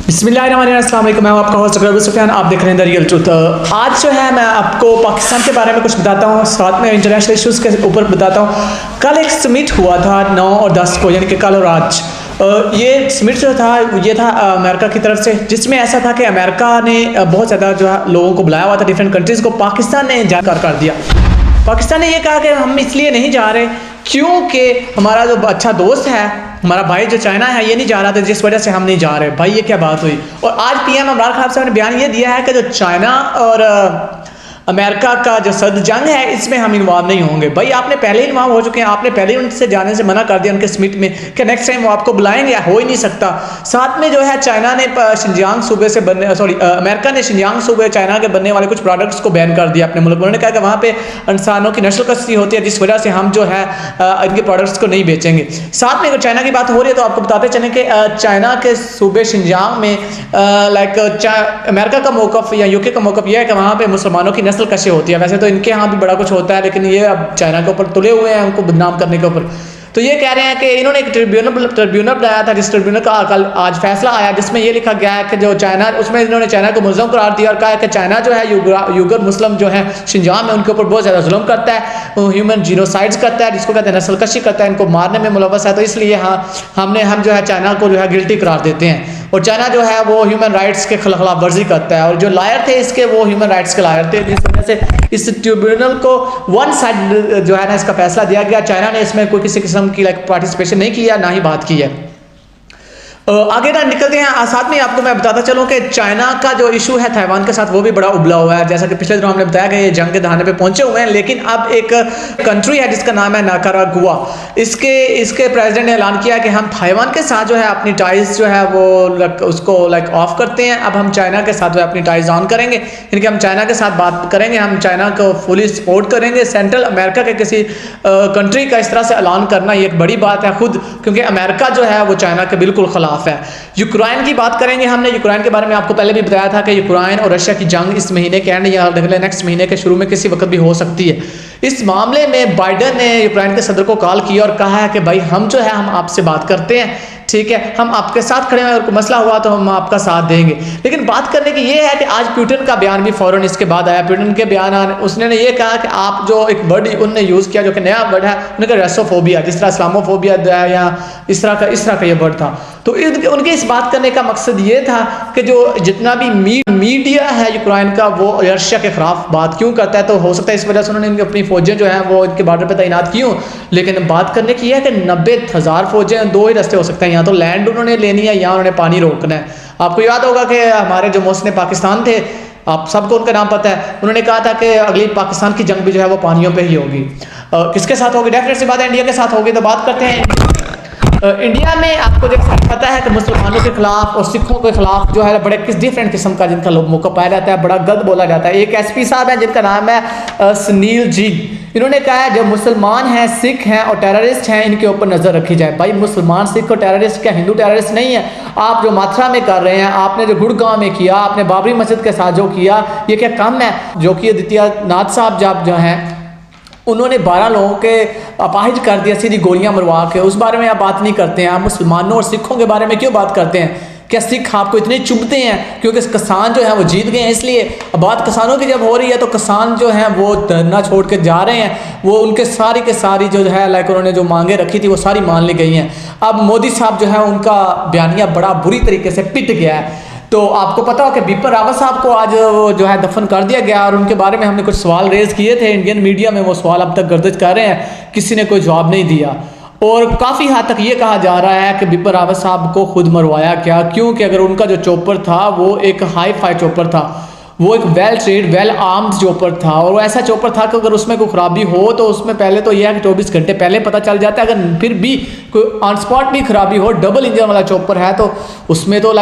बिस्मिल्लाहिर्रहमानिर्रहीम, मैं आपका होस्ट अकबर सुफियान। आप देख रहे हैं द रियल ट्रूथ। आज जो है मैं आपको पाकिस्तान के बारे में कुछ बताता हूँ, साथ में इंटरनेशनल इश्यूज़ के ऊपर बताता हूँ। कल एक समिट हुआ था 9 और 10 को, यानी कि कल और आज। ये समिट जो था ये था अमेरिका की तरफ से, जिसमें ऐसा था कि अमेरिका ने बहुत ज़्यादा जो है लोगों को बुलाया हुआ था, डिफरेंट कंट्रीज़ को। पाकिस्तान ने इनकार कर दिया। पाकिस्तान ने ये कहा कि हम इसलिए नहीं जा रहे क्योंकि हमारा जो अच्छा दोस्त है, हमारा भाई जो चाइना है, ये नहीं जा रहा था, जिस वजह से हम नहीं जा रहे। भाई ये क्या बात हुई। और आज पीएम इमरान खान साहब ने बयान ये दिया है कि जो चाइना और अमेरिका का जो सद जंग है, इसमें हम इन्वॉल्व नहीं होंगे। भाई आपने पहले इन्वॉल्व हो चुके हैं, आपने पहले उनसे जाने से मना कर दिया उनके समिट में कि नेक्स्ट टाइम वो आपको बुलाएंगे, हो ही नहीं सकता। साथ में जो है चाइना ने शिनजियांग सूबे से बनने अमेरिका ने शिनजियांग सूबे चाइना के बनने वाले कुछ प्रोडक्ट्स को बैन कर दिया अपने मुल्क में। उन्होंने कहा कि वहाँ पे इंसानों की नस्ल कशी होती है, जिस वजह से हम जो है इनके प्रोडक्ट्स को नहीं बेचेंगे। साथ में अगर चाइना की बात हो रही है तो आपको बताते चलें कि चाइना के सूबे शिनजियांग में अमेरिका का मौक़िफ़ या यूके का मौक़िफ़ यह है कि वहाँ पे मुसलमानों की नस्ल कशी होती है। वैसे तो इनके यहाँ भी बड़ा कुछ होता है, लेकिन ये अब चाइना के ऊपर तुले हुए हैं उनको बदनाम करने के ऊपर। तो ये कह रहे हैं कि इन्होंने एक ट्रिब्यूनल बनाया था, जिस ट्रिब्यूनल का कल आज फैसला आया, जिसमें ये लिखा गया है कि जो चाइना, उसमें इन्होंने चाइना को मुल्ज़म करार दिया और कहा है कि चाइना जो है यूगर मुस्लिम जो है शिनजियांग में उनके ऊपर बहुत ज़्यादा जुल्म करता है, ह्यूमन जीनोसाइड्स करता है, जिसको कहते हैं नस्ल कशी करता है, इनको मारने में मुलव्वस है। तो इसलिए हम जो है चाइना को जो है गिल्टी करार देते हैं। और चाइना जो है वो ह्यूमन राइट्स के खिलाफ वर्जी करता है, और जो लायर थे इसके वो ह्यूमन राइट्स के लायर थे, जिस वजह से इस ट्रिब्यूनल को वन साइड जो है ना इसका फैसला दिया गया। चाइना ने इसमें कोई किसी किस्म की पार्टिसिपेशन नहीं किया, ना ही बात की है। आगे ना निकलते हैं। साथ में आपको मैं बताता चलूं कि चाइना का जो इशू है ताइवान के साथ, वो भी बड़ा उबला हुआ है। जैसा कि पिछले दिनों हमने बताया कि ये जंग के दहाने पे पहुंचे हुए हैं, लेकिन अब एक कंट्री है जिसका नाम है निकारागुआ। इसके प्रेसिडेंट ने ऐलान किया कि हम ताइवान के साथ जो है अपनी टाइज जो है वो उसको ऑफ करते हैं। अब हम चाइना के साथ जो है अपनी टाइज ऑन करेंगे, यानी कि हम चाइना के साथ बात करेंगे, हम चाइना को फुली सपोर्ट करेंगे। सेंट्रल अमेरिका के किसी कंट्री का इस तरह से ऐलान करना ये एक बड़ी बात है खुद, क्योंकि अमेरिका जो है वो चाइना के बिल्कुल खिलाफ है। यूक्रेन की बात करेंगे। हमने यूक्रेन के बारे में आपको पहले भी बताया था कि यूक्रेन और रशिया की जंग इस महीने के एंड या अगले नेक्स्ट महीने के शुरू में किसी वक्त भी हो सकती है। इस मामले में बाइडन ने यूक्रेन के सदर को कॉल किया और कहा है कि भाई हम जो है हम आपसे बात करते हैं, ठीक है, हम आपके साथ खड़े हैं, अगर कोई मसला हुआ तो हम आपका साथ देंगे। लेकिन बात करने की ये है कि आज पुतिन का बयान भी फौरन इसके बाद आया। पुतिन के बयान उसने ये कहा कि आप जो एक वर्ड उन्होंने यूज़ किया जो कि नया वर्ड है, उन्होंने कहा रेसोफोबिया, जिस तरह इस्लामोफोबिया या इस तरह का ये वर्ड था। तो उनके इस बात करने का मकसद ये था कि जो जितना भी मीडिया है यूक्रेन का वो रशिया के खिलाफ बात क्यों करता है, तो हो सकता है इस वजह से उन्होंने अपनी फौजें जो हैं वो इनके बॉर्डर पर तैनात की हों। लेकिन बात करने की है कि 90,000 फौजें, दो ही रास्ते हो सकते हैं, या तो लैंड उन्होंने लेनी है या उन्होंने पानी रोकना है। आपको याद होगा कि हमारे जो मोहसिन पाकिस्तान थे, आप सबको उनका नाम पता है, उन्होंने कहा था कि अगली पाकिस्तान की जंग भी जो है वो पानियों पे ही होगी। किसके साथ होगी? डेफिनेट सी बात है इंडिया के साथ होगी। तो बात करते हैं इंडिया में। आपको जैसे पता है कि मुसलमानों के खिलाफ और सिखों के खिलाफ जो है बड़े डिफरेंट किस्म का जिनका मौका पाया जाता है, बड़ा गलत बोला जाता है। एक एसपी साहब हैं जिनका नाम है सुनील जी। इन्होंने कहा है जो मुसलमान हैं, सिख हैं और टेररिस्ट हैं, इनके ऊपर नज़र रखी जाए। भाई मुसलमान, सिख और टेररिस्ट क्या हिंदू टेररिस्ट नहीं है? आप जो माथुरा में कर रहे हैं, आपने जो गुड़गांव में किया, आपने बाबरी मस्जिद के साथ जो किया, ये क्या कम है? जो कि आदित्यनाथ साहब जो हैं उन्होंने 12 लोगों के अपाहिज कर दिया सीधी गोलियां मरवा के, उस बारे में आप बात नहीं करते हैं। आप मुसलमानों और सिखों के बारे में क्यों बात करते हैं? क्या सिख आपको इतने चुभते हैं क्योंकि किसान जो है वो जीत गए हैं इसलिए? अब बात किसानों की जब हो रही है तो किसान जो हैं वो धरना छोड़ के जा रहे हैं, वो उनके सारी के सारी जो है उन्होंने जो मांगे रखी थी वो सारी मान ली गई हैं। अब मोदी साहब जो है उनका बयानिया बड़ा बुरी तरीके से पिट गया है। तो आपको पता हो कि बिपिन रावत साहब को आज जो है दफन कर दिया गया, और उनके बारे में हमने कुछ सवाल रेज किए थे इंडियन मीडिया में, वो सवाल अब तक गर्दिश कर रहे हैं, किसी ने कोई जवाब नहीं दिया। और काफ़ी हद तक ये कहा जा रहा है कि बिपिन रावत साहब को खुद मरवाया क्या, क्योंकि अगर उनका जो चॉपर था वो एक हाई फाई चॉपर था, वो एक well trade well armed chopper था, और वो ऐसा चॉपर था कि अगर उसमें कोई खराबी हो तो उसमें पहले तो यह है कि 24 घंटे पहले पता चल जाता है। अगर फिर भी कोई ऑन स्पॉट भी खराबी हो, डबल इंजन वाला चॉपर है, तो उसमें तो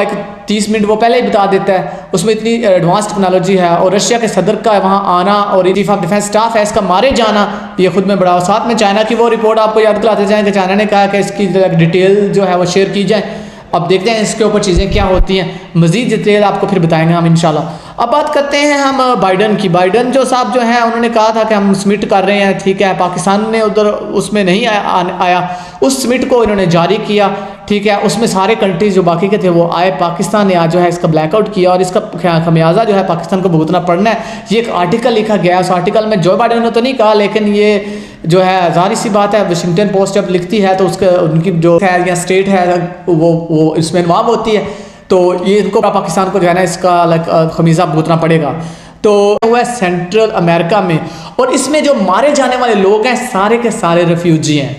30 मिनट वो पहले ही बता देता है। उसमें इतनी एडवांस टेक्नोलॉजी है। और रशिया के सदर का वहाँ आना और चीफ ऑफ डिफेंस स्टाफ है इसका मारे जाना, ये खुद में बड़ा। और साथ में चाइना की वो रिपोर्ट आपको याद दिलाते जाएँ कि चाइना ने कहा कि इसकी डिटेल जो है वो शेयर की जाए। अब देखते हैं इसके ऊपर चीज़ें क्या होती हैं, मज़ीद डिटेल आपको फिर बताएंगे हम इंशाल्लाह। अब बात करते हैं हम बाइडन की। बाइडन जो साहब जो हैं उन्होंने कहा था कि हम समिट कर रहे हैं, ठीक है, पाकिस्तान ने उधर उसमें नहीं आया। उस समिट को इन्होंने जारी किया, ठीक है, उसमें सारे कंट्रीज जो बाकी के थे वो आए, पाकिस्तान ने आज जो है इसका ब्लैकआउट किया और इसका खमियाजा जो है पाकिस्तान को भुगतना पड़ना है। ये एक आर्टिकल लिखा गया, उस आर्टिकल में जो बाइडेन ने तो नहीं कहा, लेकिन ये जो है ज़ाहिर सी बात है, वाशिंगटन पोस्ट जब लिखती है तो उसके उनकी जो है या स्टेट है वो इसमें इन्वॉल्व होती है, तो ये इनको पाकिस्तान को जो है ना इसका खमीजा भुगतना पड़ेगा। तो वह सेंट्रल अमेरिका में, और इसमें जो मारे जाने वाले लोग हैं सारे के सारे रेफ्यूजी हैं,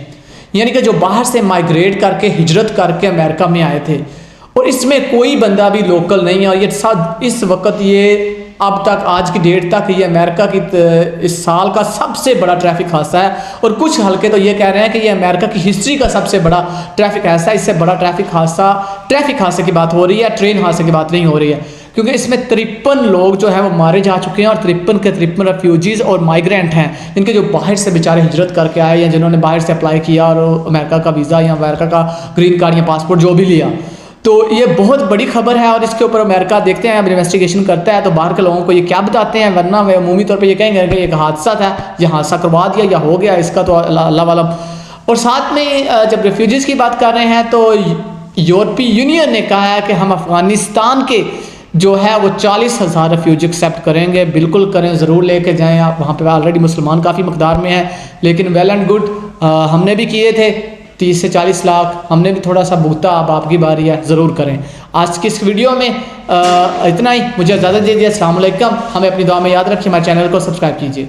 यानी कि जो बाहर से माइग्रेट करके हिजरत करके अमेरिका में आए थे, और इसमें कोई बंदा भी लोकल नहीं है। और ये इस वक्त ये अब तक आज की डेट तक ये अमेरिका की इस साल का सबसे बड़ा ट्रैफिक हादसा है, और कुछ हल्के तो ये कह रहे हैं कि ये अमेरिका की हिस्ट्री का सबसे बड़ा ट्रैफिक हादसा है। इससे बड़ा ट्रैफिक हादसे की बात हो रही है, ट्रेन हादसे की बात नहीं हो रही है, क्योंकि इसमें 53 लोग जो है वो मारे जा चुके हैं, और 53 के 53 रेफ्यूजीज और माइग्रेंट हैं, जिनके जो बाहर से बेचारे हिजरत करके आए या जिन्होंने बाहर से अप्लाई किया और अमेरिका का वीज़ा या अमेरिका का ग्रीन कार्ड या पासपोर्ट जो भी लिया। तो ये बहुत बड़ी खबर है, और इसके ऊपर अमेरिका देखते हैं अब इन्वेस्टिगेशन करता है तो बाहर के लोगों को ये क्या बताते हैं, वरना वे अमूमी तौर पे ये कहेंगे कि एक हादसा था, ये हादसा करवा दिया या हो गया, इसका तो अल्लाह वालम। और साथ में जब रेफ्यूजीज़ की बात कर रहे हैं तो यूरोपीय यूनियन ने कहा है कि हम अफ़गानिस्तान के जो है वो 40,000 रेफ्यूजी एक्सेप्ट करेंगे। बिल्कुल करें, ज़रूर लेके जाएँ आप, वहाँ पे ऑलरेडी मुसलमान काफ़ी मकदार में है, लेकिन वेल एंड गुड, हमने भी किए थे 30 से 40 लाख, हमने भी थोड़ा सा भुगता, अब आपकी बारी है, ज़रूर करें। आज की इस वीडियो में इतना ही, मुझे इजाज़त दीजिए। अस्सलाम वालेकुम, हमें अपनी दुआ में याद रखिए, हमारे चैनल को सब्सक्राइब कीजिए।